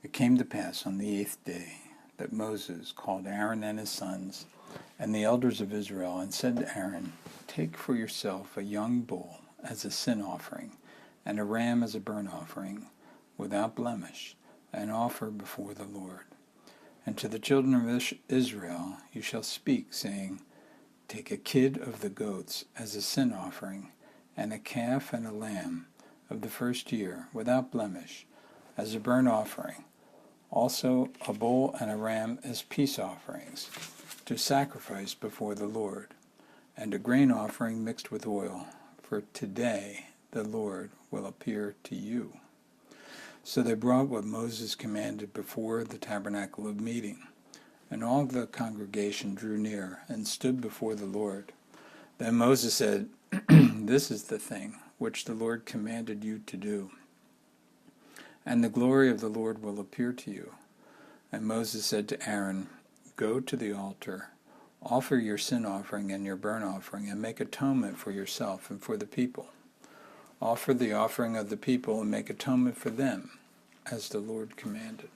It came to pass on the 8th day that Moses called Aaron and his sons and the elders of Israel, and said to Aaron, "Take for yourself a young bull as a sin offering, and a ram as a burnt offering, without blemish, and offer before the Lord. And to the children of Israel you shall speak, saying, Take a kid of the goats as a sin offering, and a calf and a lamb of the first year, without blemish, as a burnt offering, also a bull and a ram as peace offerings, to sacrifice before the Lord, and a grain offering mixed with oil, for today the Lord will appear to you." So they brought what Moses commanded before the tabernacle of meeting, and all the congregation drew near and stood before the Lord. Then Moses said, "This is the thing which the Lord commanded you to do, and the glory of the Lord will appear to you." And Moses said to Aaron, "Go to the altar, offer your sin offering and your burnt offering, and make atonement for yourself and for the people. Offer the offering of the people and make atonement for them, as the Lord commanded."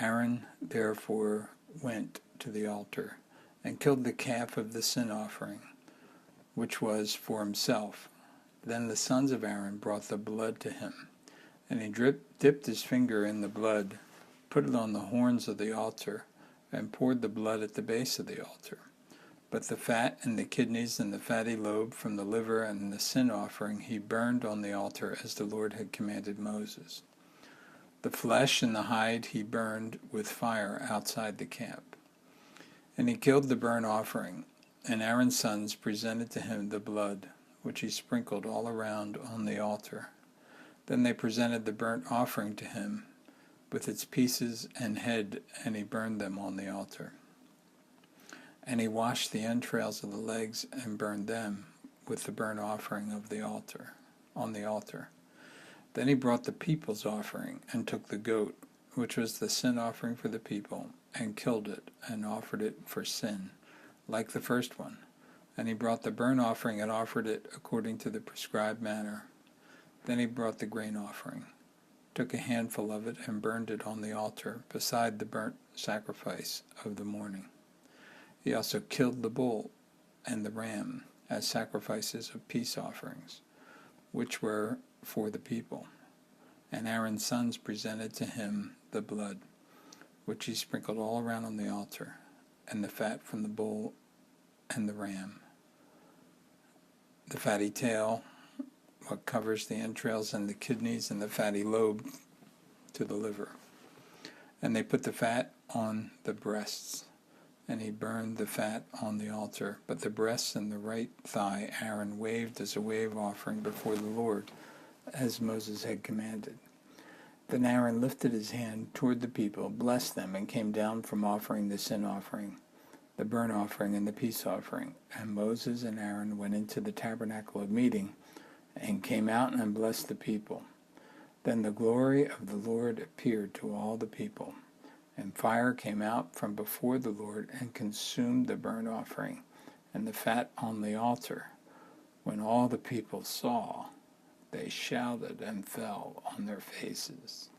Aaron therefore went to the altar and killed the calf of the sin offering, which was for himself. Then the sons of Aaron brought the blood to him, and he dipped his finger in the blood, put it on the horns of the altar, and poured the blood at the base of the altar. But the fat and the kidneys and the fatty lobe from the liver and the sin offering he burned on the altar, as the Lord had commanded Moses. The flesh and the hide he burned with fire outside the camp. And he killed the burnt offering, and Aaron's sons presented to him the blood, which he sprinkled all around on the altar. Then they presented the burnt offering to him, with its pieces and head, and he burned them on the altar. And he washed the entrails of the legs and burned them with the burnt offering of the altar, on the altar. Then he brought the people's offering, and took the goat, which was the sin offering for the people, and killed it, and offered it for sin, like the first one. And he brought the burnt offering and offered it according to the prescribed manner. Then he brought the grain offering, took a handful of it, and burned it on the altar, beside the burnt sacrifice of the morning. He also killed the bull and the ram as sacrifices of peace offerings, which were for the people. And Aaron's sons presented to him the blood, which he sprinkled all around on the altar, and the fat from the bull and the ram, the fatty tail, what covers the entrails, and the kidneys, and the fatty lobe to the liver. And they put the fat on the breasts, and he burned the fat on the altar. But the breasts and the right thigh Aaron waved as a wave offering before the Lord, as Moses had commanded. Then Aaron lifted his hand toward the people, blessed them, and came down from offering the sin offering, the burnt offering, and the peace offering. And Moses and Aaron went into the tabernacle of meeting, and came out and blessed the people. Then the glory of the Lord appeared to all the people, and fire came out from before the Lord and consumed the burnt offering and the fat on the altar. When all the people saw, they shouted and fell on their faces.